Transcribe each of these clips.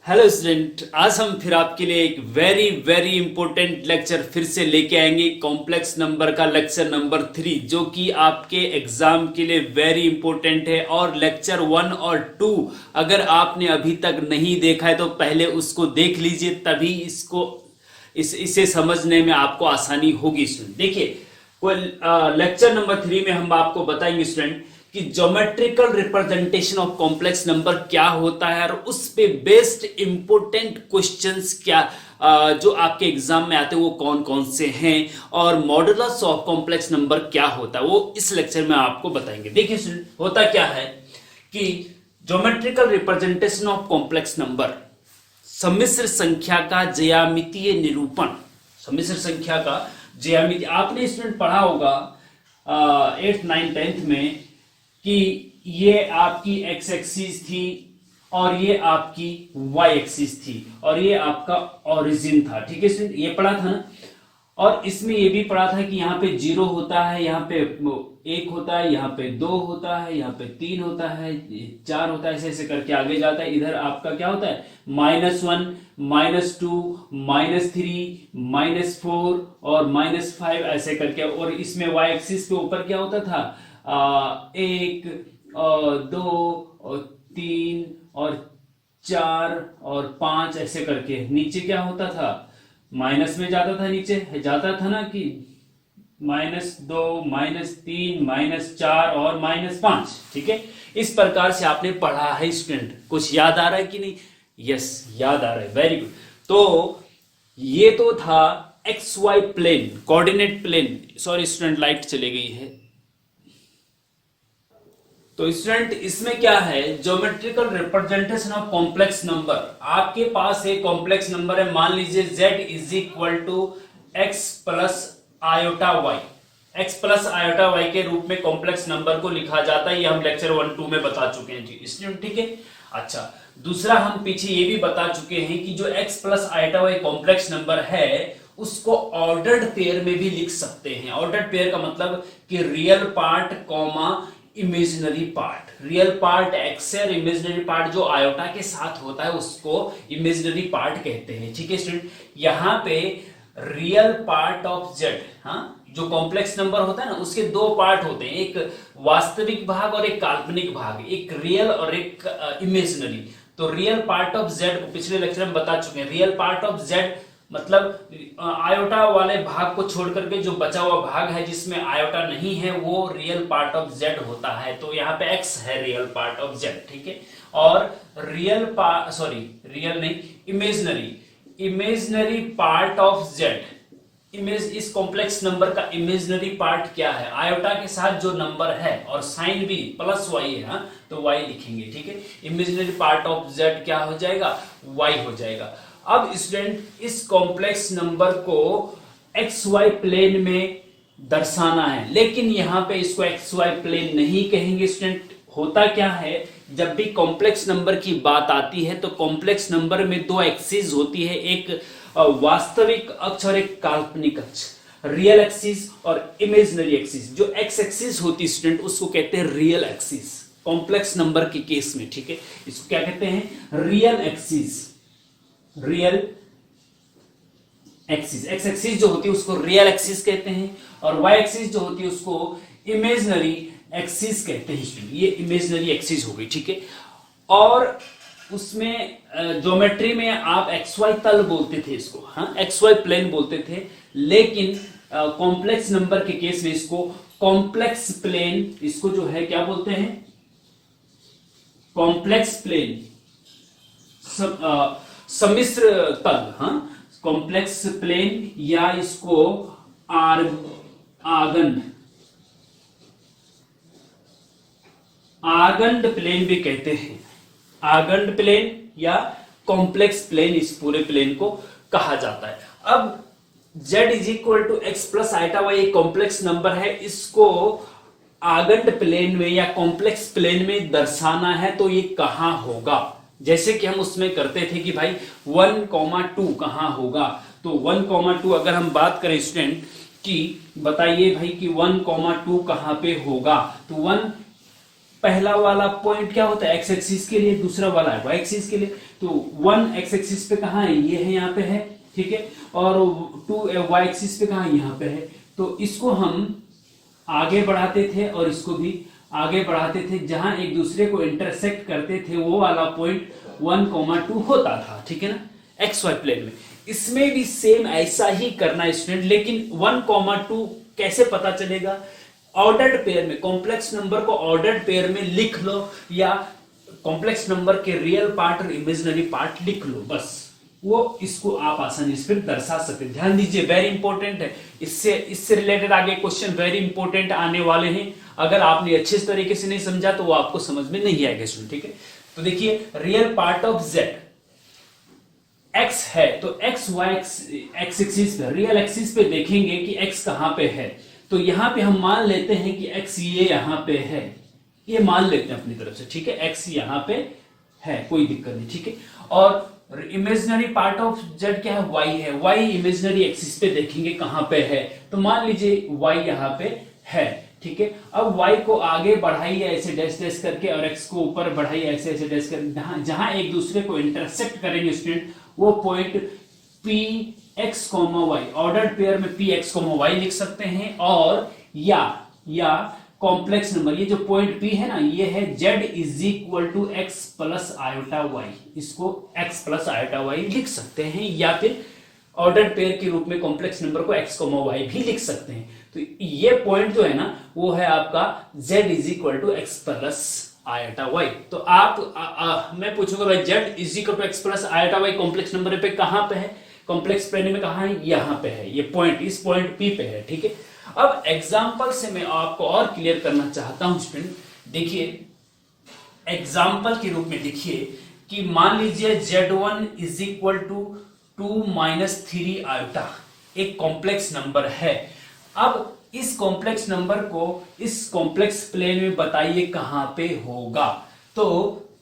Hello student, आज हम फिर आपके लिए एक वेरी वेरी इंपॉर्टेंट लेक्चर फिर से लेके आएंगे। कॉम्प्लेक्स नंबर का लेक्चर नंबर 3 जो कि आपके एग्जाम के लिए वेरी इंपॉर्टेंट है। और लेक्चर 1 और 2 अगर आपने अभी तक नहीं देखा है तो पहले उसको देख लीजिए, तभी इसे समझने में आपको आसानी होगी। स्टूडेंट देखिए, लेक्चर नंबर 3 में हम आपको बताएंगे स्टूडेंट कि geometrical representation of complex number क्या होता है और उस पे बेस्ड इंपॉर्टेंट क्वेश्चंस क्या जो आपके एग्जाम में आते हैं वो कौन कौन से हैं, और मॉडुलस ऑफ कॉम्प्लेक्स नंबर क्या होता है वो इस लेक्चर में आपको बताएंगे। देखिए स्टूडेंट, होता क्या है कि geometrical representation of complex number सम्मिश्र संख्या का ज्यामितीय निरूपण। सम्मिश्र संख्या का ज्यामिति आपने स्टूडेंट पढ़ा होगा 8th 9th 10th में कि ये आपकी एक्स एक्सिस थी और ये आपकी वाई एक्सिस थी और ये आपका ओरिजिन था। ठीक है स्टूडेंट, ये पढ़ा था ना। और इसमें ये भी पढ़ा था कि यहाँ पे 0 होता है, यहाँ पे 1 होता है, यहाँ पे 2 होता है, यहाँ पे 3 होता है, 4 होता है, ऐसे ऐसे करके आगे जाता है। इधर आपका क्या होता है -1, -2, -3, -4 और -5 ऐसे करके। और इसमें वाई एक्सिस के ऊपर क्या होता था 1 और 2 और 3 और 4 और 5 ऐसे करके। नीचे क्या होता था, माइनस में जाता था, नीचे जाता था ना कि -2, -3, -4 और -5। ठीक है, इस प्रकार से आपने पढ़ा है स्टूडेंट। कुछ याद आ रहा है कि नहीं? यस, याद आ रहा है, वेरी गुड। तो ये तो था X Y plane, coordinate plane. Sorry student, light चली गई है। तो स्टूडेंट इसमें क्या है, geometrical representation of complex number. आपके पास एक कॉम्प्लेक्स नंबर है, मान लीजिए z is equal to X plus iota Y. X plus iota Y के रूप में कॉम्प्लेक्स नंबर को लिखा जाता है। ये हम लेक्चर 1-2 में बता चुके हैं जी स्टूडेंट। ठीक है, अच्छा, दूसरा हम पीछे ये भी बता चुके हैं कि जो x plus iota Y complex number है उसको ऑर्डर्ड पेयर में भी लिख सकते हैं। ऑर्डर्ड पेयर का मतलब कि real part comma imaginary part. Real part x है और इमेजिनरी पार्ट जो आयोटा के साथ होता है उसको इमेजिनरी पार्ट कहते हैं। ठीक है स्टूडेंट, यहाँ पे रियल पार्ट ऑफ जेड, हाँ, जो कॉम्प्लेक्स नंबर होता है ना उसके दो पार्ट होते हैं, एक वास्तविक भाग और एक काल्पनिक भाग, एक रियल और एक इमेजिनरी। तो रियल पार्ट ऑफ जेड पिछले लेक्चर में बता चुके हैं। रियल पार्ट ऑफ जेड मतलब आयोटा वाले भाग को छोड़ करके जो बचा हुआ भाग है जिसमें आयोटा नहीं है वो रियल पार्ट ऑफ जेड होता है। तो यहाँ पे एक्स है रियल पार्ट ऑफ जेड। ठीक है, और रियल नहीं, इमेजिनरी पार्ट ऑफ जेड। इस कॉम्प्लेक्स नंबर का इमेजिनरी पार्ट क्या है, आयोटा के साथ जो नंबर है और साइन भी प्लस वाई है, हाँ, तो वाई लिखेंगे। ठीक है, इमेजिनरी पार्ट ऑफ जेड क्या हो जाएगा, वाई हो जाएगा। अब स्टूडेंट इस कॉम्प्लेक्स नंबर को एक्स वाई प्लेन में दर्शाना है, लेकिन यहां पे इसको एक्स वाई प्लेन नहीं कहेंगे स्टूडेंट। होता क्या है, जब भी कॉम्प्लेक्स नंबर की बात आती है तो कॉम्प्लेक्स नंबर में दो एक्सिस होती है, एक वास्तविक अक्ष और एक काल्पनिक अक्ष, रियल एक्सिस और इमेजिनरी एक्सिस। जो एक्स एक्सिस होती है स्टूडेंट उसको कहते हैं रियल एक्सिस कॉम्प्लेक्स नंबर के केस में। ठीक है, इसको क्या कहते हैं, real axis. Real axis, x axis जो होती है उसको रियल एक्सिस कहते हैं और वाई एक्सिस जो होती है उसको इमेजिनरी एक्सिस कहते हैं। ये इमेजिनरी एक्सिस हो गई। ठीक है, और उसमें ज्योमेट्री में आप एक्स वाई तल बोलते थे इसको, हाँ, एक्स वाई प्लेन बोलते थे, लेकिन कॉम्प्लेक्स नंबर के केस में इसको कॉम्प्लेक्स प्लेन, इसको जो है क्या बोलते हैं, कॉम्प्लेक्स प्लेन, सम्मिश्र तल, हाँ, कॉम्प्लेक्स प्लेन, या इसको आर्गन्ड प्लेन भी कहते हैं। आर्गन्ड प्लेन या कॉम्प्लेक्स प्लेन, इस पूरे प्लेन को कहा जाता है। अब z is equal to X plus iota Y एक कॉम्प्लेक्स नंबर है, इसको आर्गन्ड प्लेन में या कॉम्प्लेक्स प्लेन में दर्शाना है तो ये कहां होगा। जैसे कि हम उसमें करते थे कि भाई 1,2 कहां होगा, तो 1,2 अगर हम बात करें स्टूडेंट कि बताइए भाई कि 1,2 कहां पे होगा, तो 1 पहला वाला पॉइंट क्या होता है, एक्स एक्सिस के लिए, दूसरा वाला है वाई एक्सिस के लिए। तो 1 एक्स एक्सिस पे कहाँ है, ये है यहाँ पे है, ठीक है, और 2 वाई एक्सिस पे कहाँ है, यहाँ पे है। तो इसको हम आगे बढ़ाते थे और इसको भी आगे बढ़ाते थे, जहां एक दूसरे को इंटरसेक्ट करते थे वो वाला पॉइंट 1,2 होता था, ठीक है ना, एक्स वाई प्लेन में। इसमें भी सेम ऐसा ही करना है स्टूडेंट, लेकिन 1,2 कैसे पता चलेगा, ऑर्डर्ड पेयर में, कॉम्प्लेक्स नंबर को ऑर्डर्ड पेयर में लिख लो, या कॉम्प्लेक्स नंबर के रियल पार्ट और इमेजिनरी पार्ट लिख लो, बस वो इसको आप आसानी से फिर दर्शा सकते हैं। ध्यान दीजिए, वेरी इंपॉर्टेंट है, इससे रिलेटेड आगे क्वेश्चन वेरी इंपॉर्टेंट आने वाले हैं। अगर आपने अच्छे तरीके से नहीं समझा तो वो आपको समझ में नहीं आएगा स्टूडेंट, ठीक है। तो देखिए, real part of Z x है, तो एक्स वाई एक्स एक्सिस पे, रियल एक्सिस पे देखेंगे कि एक्स कहां पे है। तो यहां पे हम मान लेते हैं कि एक्स ये यहां पे है, ये मान लेते हैं अपनी तरफ से, ठीक है, एक्स यहां पे है, कोई दिक्कत नहीं, ठीक है। और इमेजिनरी पार्ट ऑफ जेड क्या है, वाई है, वाई इमेजिनरी एक्सिस पे देखेंगे कहां पे है, तो मान लीजिए वाई यहां पे है, ठीक है। अब वाई को आगे बढ़ाइए ऐसे डैश डैश करके, और एक्स को ऊपर बढ़ाइए ऐसे ऐसे डैश करके, जहां एक दूसरे को इंटरसेक्ट करेंगे स्टूडेंट, वो point P X comma Y, ordered pair में पी एक्स कॉमा वाई लिख सकते हैं, और या कॉम्प्लेक्स नंबर, ये जो पॉइंट P है ना, ये है Z is equal to X plus iota Y, इसको x प्लस आयोटा वाई लिख सकते हैं, या फिर ऑर्डर्ड पेयर के रूप में कॉम्प्लेक्स नंबर को x वाई भी लिख सकते हैं। तो ये पॉइंट जो है ना, वो है आपका Z is equal to X plus iota Y. तो आप मैं पूछूंगा भाई, Z is equal to X plus iota Y complex number पे कहां पे है, कॉम्प्लेक्स प्लेन में कहां है, यहां पे है, ये पॉइंट इस पॉइंट P पे है, ठीक है। अब एग्जाम्पल से मैं आपको और क्लियर करना चाहता हूं स्टूडेंट, देखिए एग्जाम्पल के रूप में देखिए कि मान लीजिए Z1 is equal to 2 minus 3 iota एक कॉम्प्लेक्स नंबर है। अब इस कॉम्प्लेक्स नंबर को इस कॉम्प्लेक्स प्लेन में बताइए कहां पे होगा। तो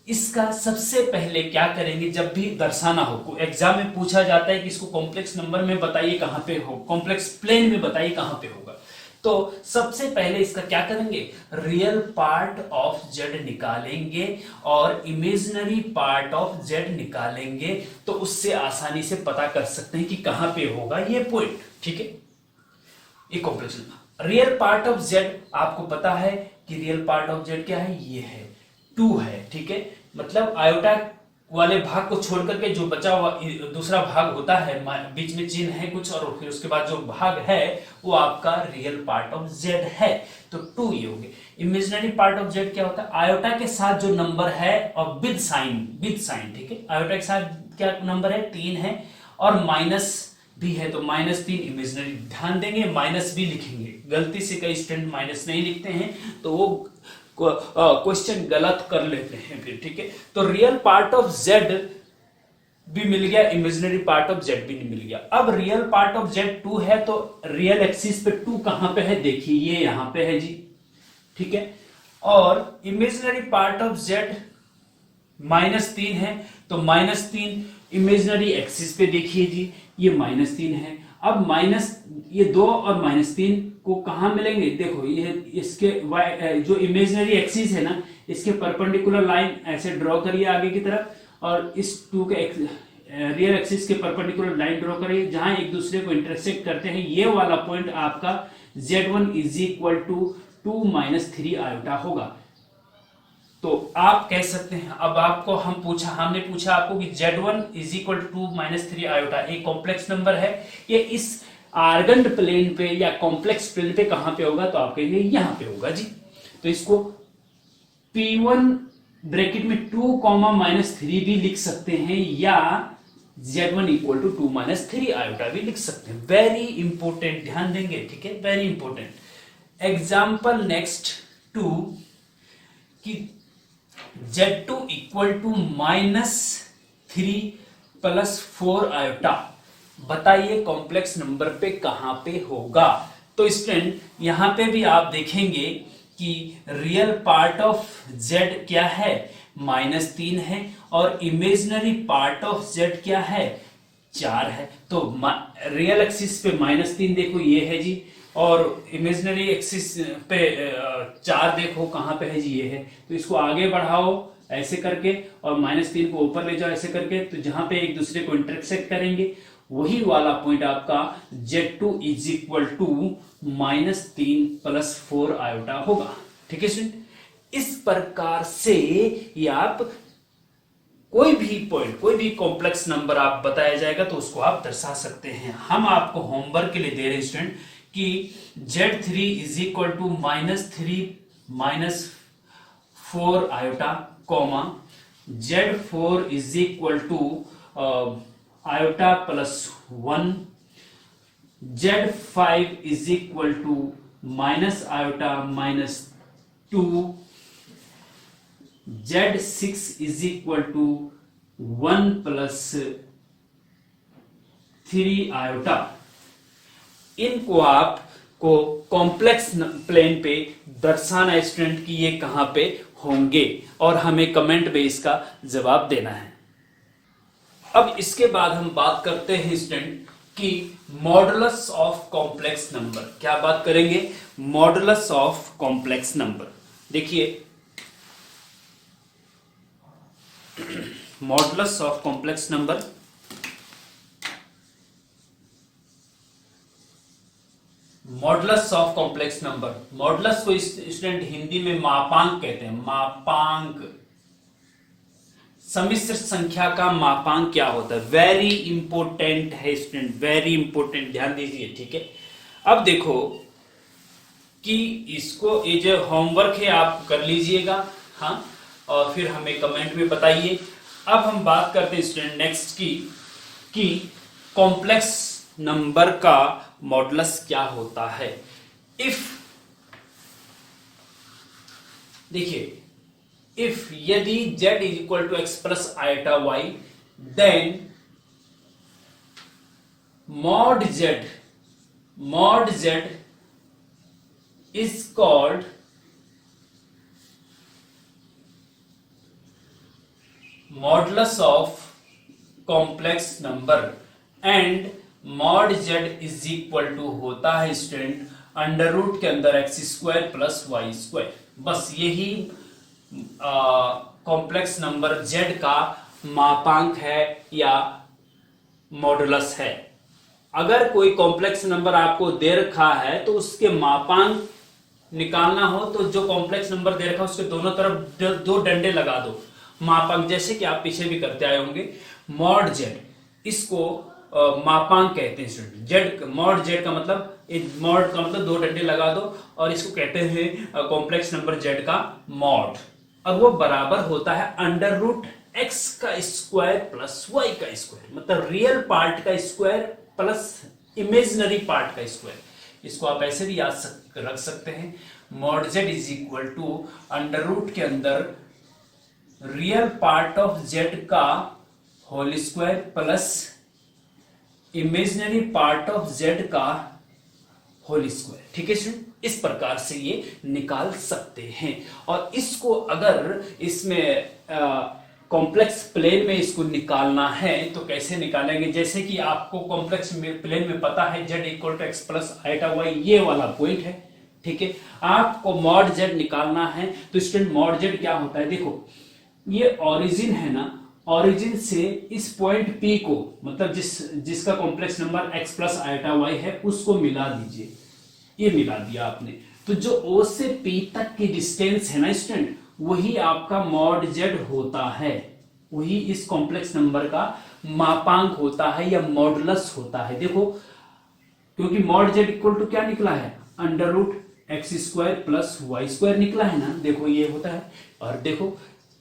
इसका सबसे पहले क्या करेंगे, जब भी दर्शाना हो, एग्जाम में पूछा जाता है कि इसको कॉम्प्लेक्स नंबर में बताइए कहां पे हो, कॉम्प्लेक्स प्लेन में बताइए कहां पे होगा। तो सबसे पहले इसका क्या करेंगे, रियल पार्ट ऑफ जेड निकालेंगे और इमेजिनरी पार्ट ऑफ जेड निकालेंगे, तो उससे आसानी से पता कर सकते हैं कि कहां पे होगा ये पॉइंट, ठीक है। ये complex number, real part of Z आपको पता है कि रियल पार्ट ऑफ जेड क्या है, ये है 2 है, ठीक है। मतलब आयोटा वाले भाग को छोड़ करके जो बचा हुआ दूसरा भाग होता है, बीच में चिन्ह है कुछ, और फिर उसके बाद जो भाग है वो आपका रियल पार्ट ऑफ जेड है, तो 2 ये हो गए। इमेजिनरी पार्ट ऑफ जेड क्या होता है, आयोटा के साथ जो नंबर है और विद साइन, ठीक है, आयोटा के साथ क्या नंबर है, 3 है, और माइनस भी है, तो -3 इमेजिनरी। ध्यान देंगे माइनस भी लिखेंगे, गलती से कई स्टूडेंट माइनस नहीं लिखते हैं तो वो क्वेश्चन गलत कर लेते हैं फिर, ठीक है। तो रियल पार्ट ऑफ जेड भी मिल गया, इमेजिनरी पार्ट ऑफ जेड भी नहीं मिल गया। अब रियल पार्ट ऑफ जेड 2 है, तो रियल एक्सिस पे 2 कहां पे है, देखिए ये यहां पे है जी, ठीक है। और इमेजिनरी पार्ट ऑफ जेड -3 है, तो -3 इमेजिनरी एक्सिस पे देखिए जी, ये -3 है। अब ये 2 और -3 को कहां मिलेंगे, देखो ये इसके जो इमेजिनरी एक्सिस है ना, इसके परपेंडिकुलर लाइन ऐसे ड्रॉ करिए आगे की तरफ, और इस 2 के रियल एक्सिस के परपेंडिकुलर लाइन ड्रॉ करिए, जहां एक दूसरे को इंटरसेक्ट करते हैं, ये वाला पॉइंट आपका Z1 is equal to 2 minus 3 iota होगा। तो आप कह सकते हैं, अब आपको हमने पूछा आपको कि Z1 is equal to 2 minus 3 iota एक कॉम्प्लेक्स नंबर है, ये इस आर्गन प्लेन पे या कॉम्प्लेक्स प्लेन पे कहां पे होगा, तो आप कहेंगे यहां पे होगा जी। तो इसको P1 ब्रैकेट में 2 -3 भी लिख सकते हैं, या Z1 equal to 2 minus 3 iota भी लिख सकते हैं। वेरी इंपॉर्टेंट, ध्यान देंगे, ठीक है, वेरी इंपॉर्टेंट। एग्जाम्पल नेक्स्ट 2 कि Z2 equal to -3 plus 4 iota, बताइए कॉम्प्लेक्स नंबर पे कहां पे होगा। तो स्टूडेंट यहां पे भी आप देखेंगे कि रियल पार्ट ऑफ Z क्या है, -3 है, और इमेजिनरी पार्ट ऑफ Z क्या है, 4 है। तो रियल एक्सिस पे -3 देखो ये है जी, और इमेजिनरी एक्सिस पे 4 देखो कहाँ पे है जी, ये है। तो इसको आगे बढ़ाओ ऐसे करके और -3 को ऊपर ले जाओ ऐसे करके, तो जहां पे एक दूसरे को इंटरसेक्ट करेंगे वही वाला पॉइंट आपका Z2 is equal to -3 + 4 iota होगा। ठीक है स्टूडेंट, इस प्रकार से ये आप कोई भी पॉइंट, कोई भी कॉम्प्लेक्स नंबर आप बताया जाएगा तो उसको आप दर्शा सकते हैं। हम आपको होमवर्क के लिए दे रहे हैं स्टूडेंट कि Z3 is equal to -3 - 4 iota, comma Z4 is equal to iota +1, Z5 is equal to minus iota -2, Z6 is equal to 1 + 3 iota. इनको आपको कॉम्प्लेक्स प्लेन पे दर्शाना है स्टूडेंट कि ये कहां पे होंगे और हमें कमेंट में इसका जवाब देना है। अब इसके बाद हम बात करते हैं स्टूडेंट कि मॉडुलस ऑफ कॉम्प्लेक्स नंबर। क्या बात करेंगे? Modulus of complex number. देखिए, modulus of complex number, modulus of complex number, modulus को स्टूडेंट हिंदी में मापांक कहते हैं। मापांक, सम्मिश्र संख्या का मापांक क्या होता है? वेरी इंपॉर्टेंट है स्टूडेंट, वेरी इंपॉर्टेंट, ध्यान दीजिए। ठीक है, अब देखो कि इसको ये जो होमवर्क है आप कर लीजिएगा, हाँ, और फिर हमें कमेंट में बताइए। अब हम बात करते हैं स्टूडेंट नेक्स्ट की कि कॉम्प्लेक्स नंबर का मॉडुलस क्या होता है। इफ, देखिए, इफ यदि z is equal to x plus iota y, then mod z is called modulus of complex number and mod z is equal to होता है स्टूडेंट अंडर रूट के अंदर x² + y²। बस यही कॉम्प्लेक्स नंबर z का मापांक है या मॉडुलस है। अगर कोई कॉम्प्लेक्स नंबर आपको दे रखा है तो उसके मापांक निकालना हो तो जो कॉम्प्लेक्स नंबर दे रखा है उसके दोनों तरफ 2 डंडे लगा दो, मापांक, जैसे कि आप पीछे भी करते आए होंगे। मॉड z, इसको मापांक कहते हैं स्टूडेंट। जेड, मॉड z का मतलब, मॉड का मतलब 2 डंडे लगा दो और इसको कहते हैं कॉम्प्लेक्स नंबर z का मॉड। और वो बराबर होता है अंडर रूट x का स्क्वायर प्लस y का स्क्वायर, मतलब रियल पार्ट का स्क्वायर प्लस इमेजिनरी पार्ट का स्क्वायर। इसको आप ऐसे भी याद रख सकते हैं, mod z is equal to under root के अंदर रियल पार्ट ऑफ z का whole square plus imaginary part of z का होल स्क्वायर। ठीक है स्टूडेंट, इस प्रकार से ये निकाल सकते हैं। और इसको अगर इसमें कॉम्प्लेक्स प्लेन में इसको निकालना है तो कैसे निकालेंगे? जैसे कि आपको कॉम्प्लेक्स प्लेन में पता है z equal to x plus iota y, ये वाला पॉइंट है। ठीक है, आपको मॉड z निकालना है तो स्टूडेंट मॉड z क्या होता है? देखो, ये ओरिजिन है ना, ओरिजिन से इस पॉइंट P को, मतलब जिसका complex number x plus iota y है, उसको मिला दीजिए। ये मिला दिया आपने, तो जो O से P तक की डिस्टेंस है ना स्टूडेंट, वही आपका मॉड z होता है, वही इस कॉम्प्लेक्स नंबर का मापांक होता है या मॉडुलस होता है। देखो, क्योंकि मॉड z इक्वल टू क्या निकला है? Under root x² plus y² निकला है ना। देखो ये होता है, और देखो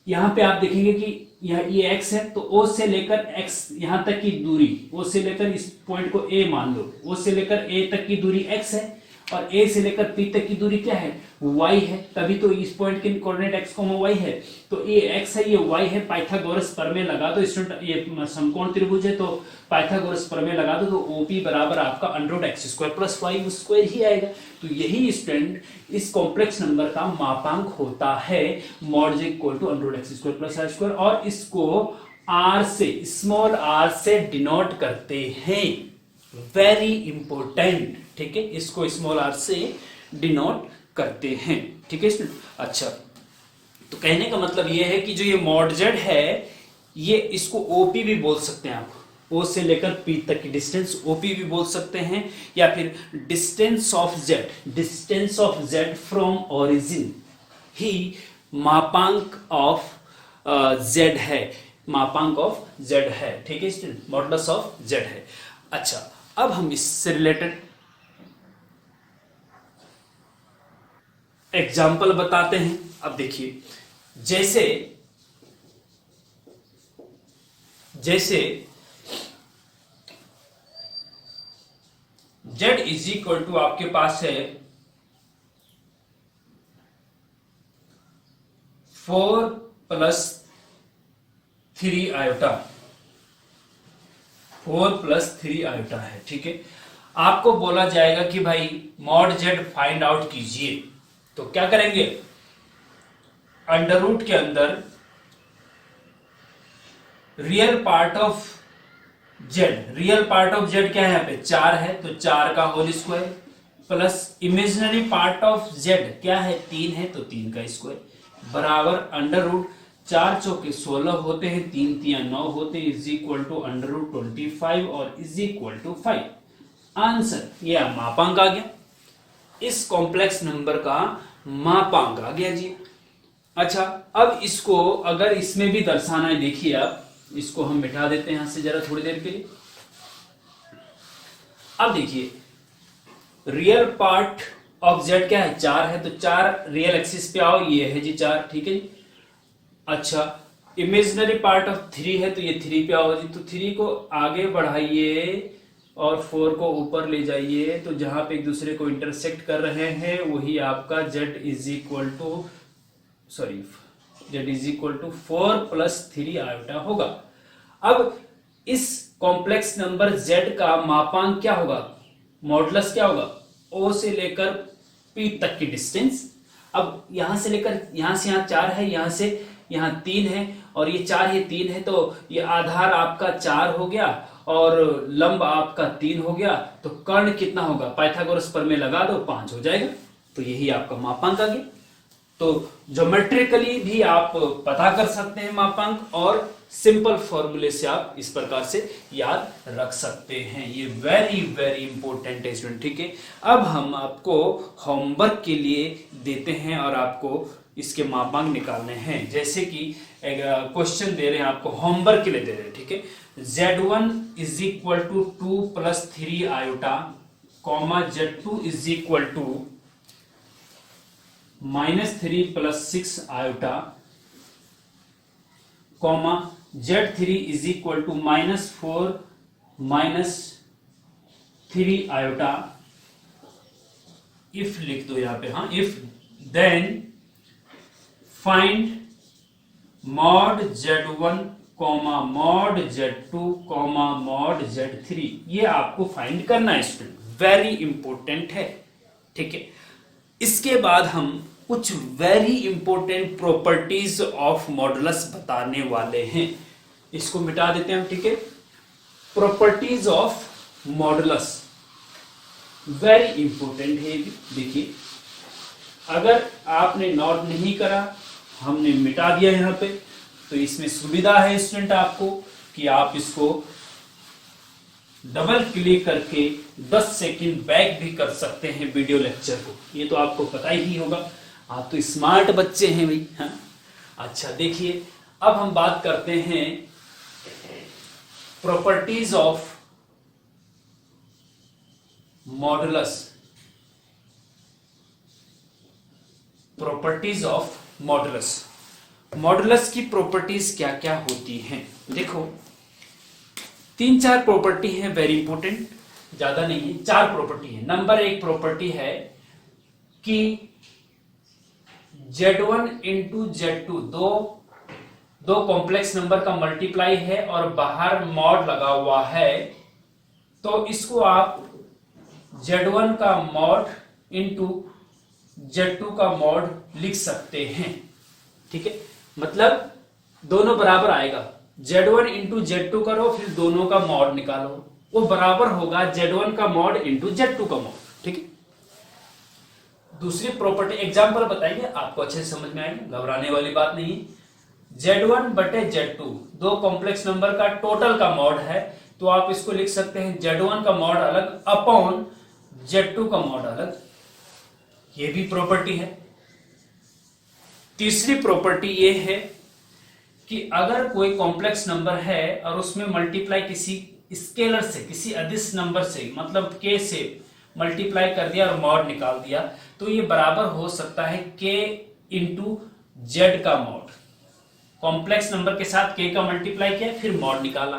यहां पे आप देखेंगे कि ये x है, तो O से लेकर x यहां तक की दूरी, O से लेकर इस पॉइंट को A मान लो, O से लेकर A तक की दूरी x है और A से लेकर P तक की दूरी क्या है? y है। तभी तो इस पॉइंट के कोऑर्डिनेट x, y है, तो ये x है, ये y है। पाइथागोरस प्रमेय लगा दो स्टूडेंट, ये समकोण त्रिभुज है तो पाइथागोरस प्रमेय लगा दो, तो OP बराबर आपका under root x² plus y² ही आएगा। तो यही स्टूडेंट इस कॉम्प्लेक्स नंबर का मापांक होता है, mod z equal to under root x² plus y², और इसको r से, स्मॉल r से डिनोट करते हैं। वेरी इंपॉर्टेंट, ठीक है, इसको स्मॉल आर से डिनोट करते हैं, ठीक है स्टूडेंट। अच्छा, तो कहने का मतलब ये है कि जो ये मॉड जेड है, ये इसको ओपी भी बोल सकते हैं आप, ओ से लेकर पी तक की डिस्टेंस ओपी भी बोल सकते हैं, या फिर distance of Z from origin ही मापांक ऑफ जेड है, मापांक ऑफ जेड है, ठीक है स्टूडेंट, मॉडुलस ऑफ जेड है। अच्छा, अब हम इससे रिलेटेड एग्जाम्पल बताते हैं। अब देखिए, जैसे z इज इक्वल टू आपके पास है 4 प्लस 3 आयोटा, 4 प्लस 3 आयोटा है, ठीक है। आपको बोला जाएगा कि भाई मॉड जेड फाइंड आउट कीजिए, तो क्या करेंगे, अंडर रूट के अंदर रियल पार्ट ऑफ जेड क्या है, यहाँ पे 4 है, तो 4 का whole square plus imaginary part of z क्या है, 3 है, तो 3 का स्क्वायर बराबर अंडर रूट 4 चौके 16 होते हैं, 3 तिया 9 होते हैं, is equal to under root 25 और इज इक्वल टू 5। आंसर ये मापांक आ गया, इस कॉम्प्लेक्स नंबर का मापांक आ गया जी। अच्छा, अब इसको अगर इसमें भी दर्शाना है, देखिए आप, इसको हम मिटा देते हैं यहां से जरा थोड़ी देर के लिए। अब देखिए, रियल पार्ट ऑफ जेड क्या है, 4 है, तो 4 रियल एक्सिस पे आओ, ये है जी 4, ठीक है जी। अच्छा, इमेजिनरी पार्ट ऑफ 3 है, तो ये 3 पे आओ जी, तो 3 को आगे बढ़ाइए और 4 को ऊपर ले जाइए, तो जहां पे एक दूसरे को इंटरसेक्ट कर रहे हैं वही आपका z is equal to z 4 plus 3 iota होगा। अब इस कॉम्प्लेक्स नंबर z का मापांक क्या होगा, मॉडुलस क्या होगा, o से लेकर p तक की डिस्टेंस। अब यहां से लेकर यहां से यहां 4 है, यहां से यहां 3 है, और ये 4 ये 3 है, तो ये आधार आपका 4 हो गया और लंब आपका 3 हो गया, तो कर्ण कितना होगा, पाइथागोरस प्रमेय लगा दो, 5 हो जाएगा, तो यही आपका मापांक आ गया। तो ज्योमेट्रिकली भी आप पता कर सकते हैं मापांक, और सिंपल फॉर्मूले से आप इस प्रकार से याद रख सकते हैं। ये वेरी वेरी इंपॉर्टेंट है स्टूडेंट, ठीक है। अब हम आपको होमवर्क के लिए देते हैं और आपको इसके मापांक निकालने हैं। जैसे कि क्वेश्चन दे रहे हैं आपको, होमवर्क के लिए दे रहे हैं, ठीक है। z1 is equal to 2 plus 3 iota, comma z2 is equal to -3 plus 6 iota, comma z3 is equal to -4 minus 3 iota. If लिख दो यहां पे, हाँ, if then find mod z1 comma mod z2 comma mod z3, ये आपको find करना है student, very important है, ठीक है। इसके बाद हम कुछ very important properties of modulus बताने वाले हैं, इसको मिटा देते हैं हम, ठीक है। Properties of modulus very important है, देखिए, अगर आपने नोट नहीं करा, हमने मिटा दिया यहां पे, तो इसमें सुविधा है स्टूडेंट आपको कि आप इसको डबल क्लिक करके 10 सेकंड बैक भी कर सकते हैं वीडियो लेक्चर को, ये तो आपको पता ही होगा, आप तो स्मार्ट बच्चे हैं भाई, हाँ। अच्छा देखिए, अब हम बात करते हैं properties of modulus. Properties of modulus, modulus की प्रॉपर्टीज क्या क्या होती हैं, देखो 3-4 प्रॉपर्टी है, वेरी इंपॉर्टेंट, ज्यादा नहीं है, 4 प्रॉपर्टी है। नंबर 1 प्रॉपर्टी है कि z1 इंटू z2 दो कॉम्प्लेक्स नंबर का मल्टीप्लाई है और बाहर मॉड लगा हुआ है, तो इसको आप z1 का मॉड इंटू z2 का मॉड लिख सकते हैं, ठीक है। मतलब दोनों बराबर आएगा, z1 इंटू z2 करो, फिर दोनों का मॉड निकालो, वो बराबर होगा Z1 का मॉड इंटू Z2 का मॉड। ठीक है, दूसरी प्रॉपर्टी एग्जांपल बताएंगे, आपको अच्छे से समझ में आएगी, घबराने वाली बात नहीं है। Z1 बटे Z2 दो कॉम्प्लेक्स नंबर का टोटल का मॉड है, तो आप इसको लिख सकते हैं Z1 का मॉड अलग अपॉन Z2 का मॉड अलग। ये भी प्रॉपर्टी है। तीसरी प्रॉपर्टी ये है कि अगर कोई कॉम्प्लेक्स नंबर है और उसमें मल्टीप्लाई किसी स्केलर से, किसी अदिश नंबर से, मतलब k से मल्टीप्लाई कर दिया और मॉड निकाल दिया, तो ये बराबर हो सकता है k इंटू जेड का मॉड। कॉम्प्लेक्स नंबर के साथ k का मल्टीप्लाई किया फिर मॉड निकाला,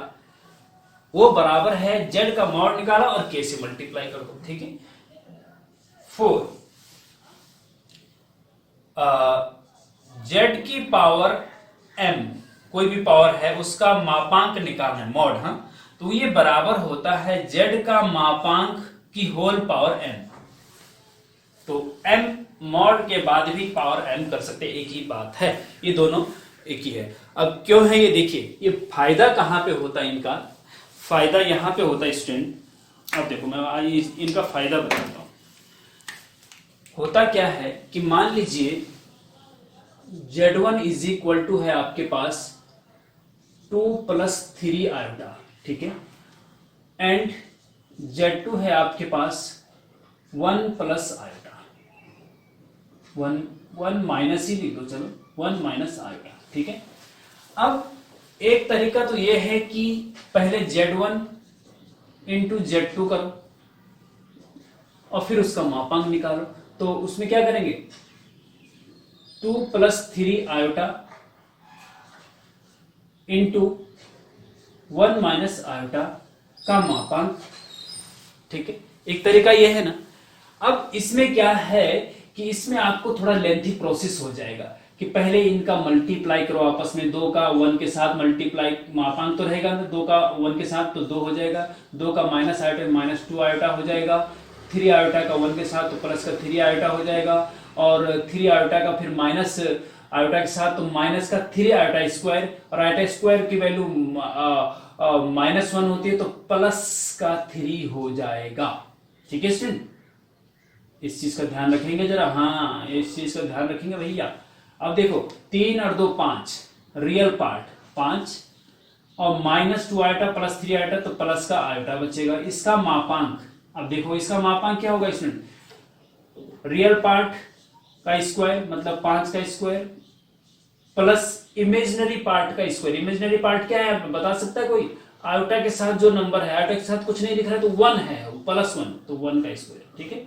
वो बराबर है z का मॉड निकाला और k से मल्टीप्लाई कर दो। ठीक है। 4 z की पावर m, कोई भी पावर है उसका मापांक निकालना है मॉड, हाँ, तो ये बराबर होता है z का मापांक की होल पावर m। तो m मॉड के बाद भी पावर m कर सकते, एक ही बात है, ये दोनों एक ही है। अब क्यों है ये देखिए, ये फायदा कहां पे होता है इनका, फायदा यहां पे होता है स्टूडेंट। अब देखो मैं आज इनका फायदा बताता हूं। होता क्या है कि मान लीजिए Z1 इज इक्वल टू है आपके पास 2 + 3 आयोटा, ठीक है, एंड Z2 है आपके पास 1 + आयोटा, 1 माइनस ही लिख दो, चलो 1 - आयोटा। ठीक है। अब एक तरीका तो यह है कि पहले Z1 इंटू Z2 करो और फिर उसका मापांक निकालो। तो उसमें क्या करेंगे, 2 + 3 आयोटा इंटू 1 - आयोटा का मापांक। ठीक है, एक तरीका यह है ना। अब इसमें क्या है कि इसमें आपको थोड़ा लेंथी प्रोसेस हो जाएगा कि पहले इनका मल्टीप्लाई करो आपस में, 2 का 1 के साथ मल्टीप्लाई, मापांक तो रहेगा ना, 2 का 1 के साथ तो 2 हो जाएगा, 2 का माइनस आयोटा -2 आयोटा हो जाएगा, 3 आयोटा का 1 के साथ तो प्लस का 3 आयोटा हो जाएगा, और 3 आयोटा का फिर माइनस आयोटा के साथ तो माइनस का 3 आयोटा स्क्वायर, और आयोटा स्क्वायर की वैल्यू -1 होती है तो प्लस का 3 हो जाएगा। ठीक है स्टूडेंट, इस चीज का ध्यान रखेंगे जरा, हाँ इस चीज का ध्यान रखेंगे भैया। अब देखो 3 और 2 5, रियल पार्ट 5, और -2 आयोटा प्लस 3 आयोटा तो प्लस का आयोटा बचेगा। इसका मापांक, अब देखो इसका मापांक क्या होगा इसमें, रियल पार्ट का स्क्वायर मतलब 5 का स्क्वायर प्लस इमेजिनरी पार्ट का स्क्वायर। इमेजिनरी पार्ट क्या है बता सकता है कोई, आयोटा के साथ जो नंबर है, आयोटा के साथ कुछ नहीं लिख रहा है तो 1 है, +1 तो 1 का स्क्वायर। ठीक है,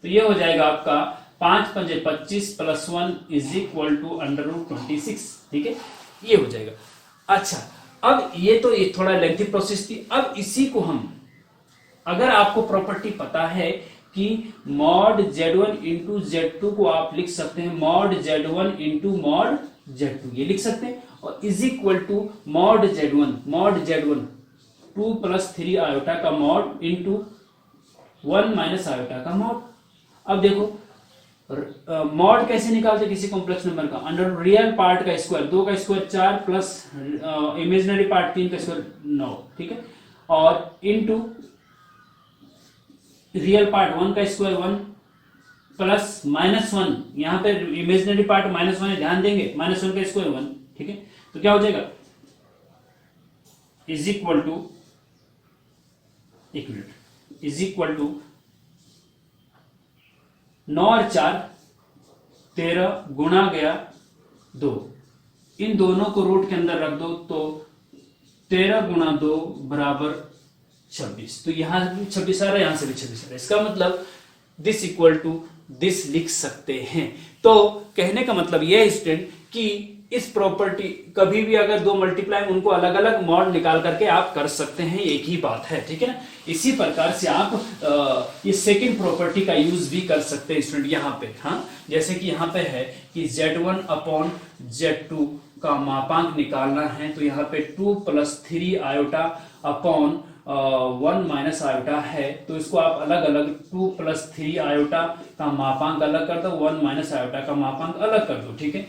तो ये हो जाएगा आपका 5 × 5 = 25 + 1 = √26। ठीक है, ये हो जाएगा। अच्छा, अब ये तो ये थोड़ा लेंथी प्रोसेस थी। अब इसी को हम, अगर आपको प्रॉपर्टी पता है कि मॉड Z1 × Z2 को आप लिख सकते हैं मॉड Z1 × मॉड Z2, ये लिख सकते हैं, और is equal to mod Z1 2 + 3 iota का मॉड इंटू 1 - आयोटा का मॉड। अब देखो मॉड कैसे निकालते किसी कॉम्प्लेक्स नंबर का, अंडर रियल पार्ट का स्क्वायर, 2 का स्क्वायर 4 प्लस इमेजिनरी पार्ट 3 का स्क्वायर 9। ठीक है, और इंटू रियल पार्ट 1 का स्क्वायर 1 प्लस -1, यहां पे इमेजिनरी पार्ट -1 है, ध्यान देंगे, -1 का स्क्वायर 1। ठीक है, तो क्या हो जाएगा, इज इक्वल टू, एक मिनट, इज इक्वल टू 9 और 4 13 गुणा गया 2, इन दोनों को रूट के अंदर रख दो तो 13 × 2 = 26। तो यहां से भी 26 आ रहा है, यहां से भी 26 आ रहा है। इसका मतलब दिस इक्वल टू दिस लिख सकते हैं। तो कहने का मतलब यह है स्टूडेंट कि इस प्रॉपर्टी कभी भी अगर दो मल्टीप्लाई, उनको अलग अलग मॉड निकाल करके आप कर सकते हैं, एक ही बात है। ठीक है ना, इसी प्रकार से आप ये सेकंड प्रॉपर्टी का यूज भी कर सकते हैं स्टूडेंट यहाँ पे। हाँ, जैसे कि यहाँ पे है कि Z1 अपॉन Z2 का मापांक निकालना है, तो यहाँ पे 2 + 3 आयोटा अपॉन 1 - आयोटा है, तो इसको आप अलग अलग 2 + 3 आयोटा का मापांक अलग कर दो, 1 - आयोटा का मापांक अलग कर दो। ठीक है,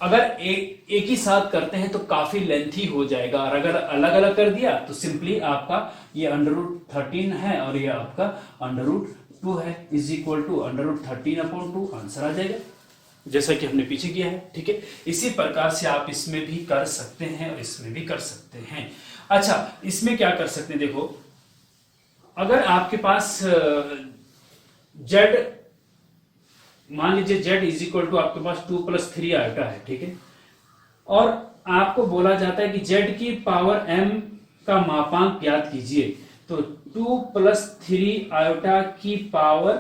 अगर एक ही साथ करते हैं तो काफी लेंथी हो जाएगा, और अगर अलग अलग कर दिया तो सिंपली आपका ये √13 है और ये आपका √2 है, इज इक्वल टू √13/2 आंसर आ जाएगा, जैसा कि हमने पीछे किया है। ठीक है, इसी प्रकार से आप इसमें भी कर सकते हैं और इसमें भी कर सकते हैं। अच्छा, इसमें क्या कर सकते हैं, देखो अगर आपके पास z मान लीजिए z इज इक्वल टू आपके पास 2 + 3 आयोटा है, ठीक है, और आपको बोला जाता है कि z की पावर m का मापांक ज्ञात कीजिए, तो 2 + 3 आयोटा की पावर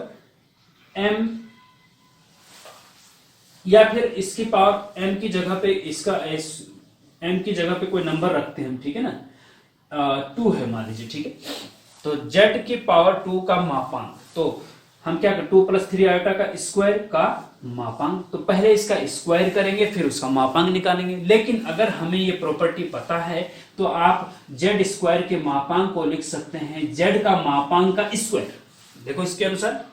m, या फिर इसकी पावर m की जगह पे इसका m की जगह पे कोई नंबर रखते हैं हम, ठीक है ना, 2 है मान लीजिए, ठीक है, तो z की पावर 2 का मापांक, तो हम क्या करें, 2 + 3 आयोटा का स्क्वायर का मापांक, तो पहले इसका स्क्वायर करेंगे फिर उसका मापांक निकालेंगे। लेकिन अगर हमें ये प्रॉपर्टी पता है तो आप z स्क्वायर के मापांक को लिख सकते हैं z का मापांक का स्क्वायर, देखो इसके अनुसार।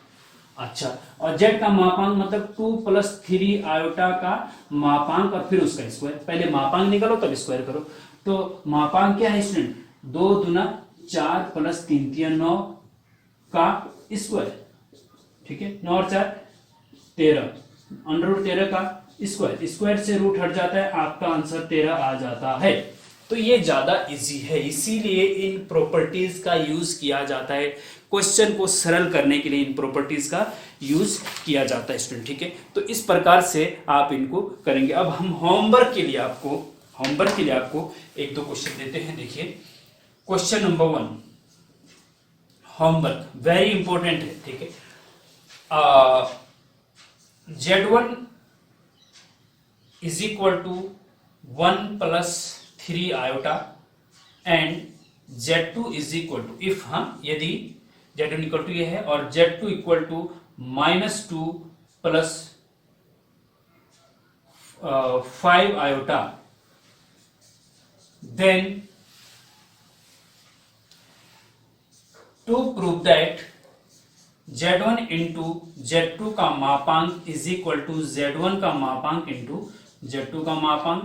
अच्छा, और z का मापांक मतलब 2 + 3 आयोटा का मापांक और फिर उसका स्क्वायर, पहले मापांक निकालो तब स्क्वायर करो। तो मापांक क्या है स्टूडेंट, 2 दूना 4 + 3 × 9 का स्क्वायर, ठीक है, 9 और 4 13, √13 का स्क्वायर, स्क्वायर से रूट हट जाता है, आपका आंसर 13 आ जाता है। तो ये ज्यादा इजी है, इसीलिए इन प्रॉपर्टीज का यूज किया जाता है, क्वेश्चन को सरल करने के लिए इन प्रॉपर्टीज का यूज किया जाता है स्टूडेंट। ठीक है, तो इस प्रकार से आप इनको करेंगे। अब हम होमवर्क के लिए आपको एक दो क्वेश्चन देते हैं। देखिए question number 1, homework very important है, ठीक है। Z1 is equal to 1 + 3 iota and Z2 is equal to, if हम यदि Z1 इक्वल टू ये है और Z2 equal to -2 + 5 iota, then to prove that Z1 into Z2 का मापांक इज इक्वल टू Z1 का मापांक इंटू Z2 का मापांक,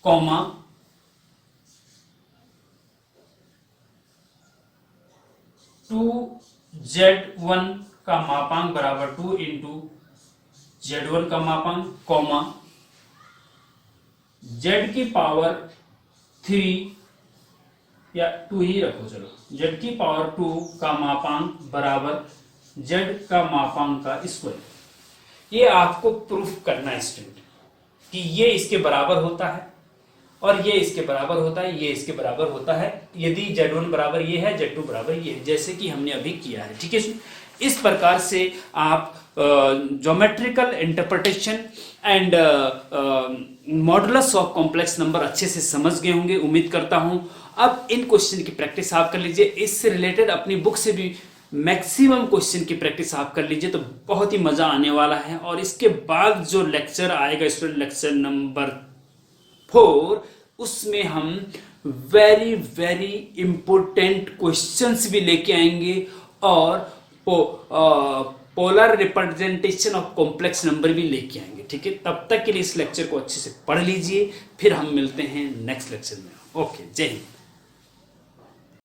कॉमा 2Z1 का मापांक बराबर 2 इंटू Z1 का मापांक, कॉमा Z की पावर 3 या 2 ही रखो, चलो Z की पावर 2 का मापांक बराबर Z का मापांक का स्क्वायर। ये आपको प्रूफ करना है स्टूडेंट कि ये इसके बराबर होता है और ये इसके बराबर होता है, ये इसके बराबर होता है यदि Z1 बराबर ये है, Z2 बराबर ये है, जैसे कि हमने अभी किया है। ठीक है, इस प्रकार से आप geometrical interpretation and modulus of complex number अच्छे से समझ गए होंगे, उम्मीद करता हूं। अब इन क्वेश्चन की प्रैक्टिस आप कर लीजिए, इससे रिलेटेड अपनी बुक से भी मैक्सिमम क्वेश्चन की प्रैक्टिस आप कर लीजिए, तो बहुत ही मजा आने वाला है। और इसके बाद जो लेक्चर आएगा स्टूडेंट, लेक्चर नंबर 4, उसमें हम वेरी वेरी इंपॉर्टेंट क्वेश्चंस भी लेके आएंगे और polar representation of complex number भी लेके आएंगे। ठीक है, तब तक के लिए इस लेक्चर को अच्छे से पढ़ लीजिए, फिर हम मिलते हैं नेक्स्ट लेक्चर में। ओके, जय हिंद।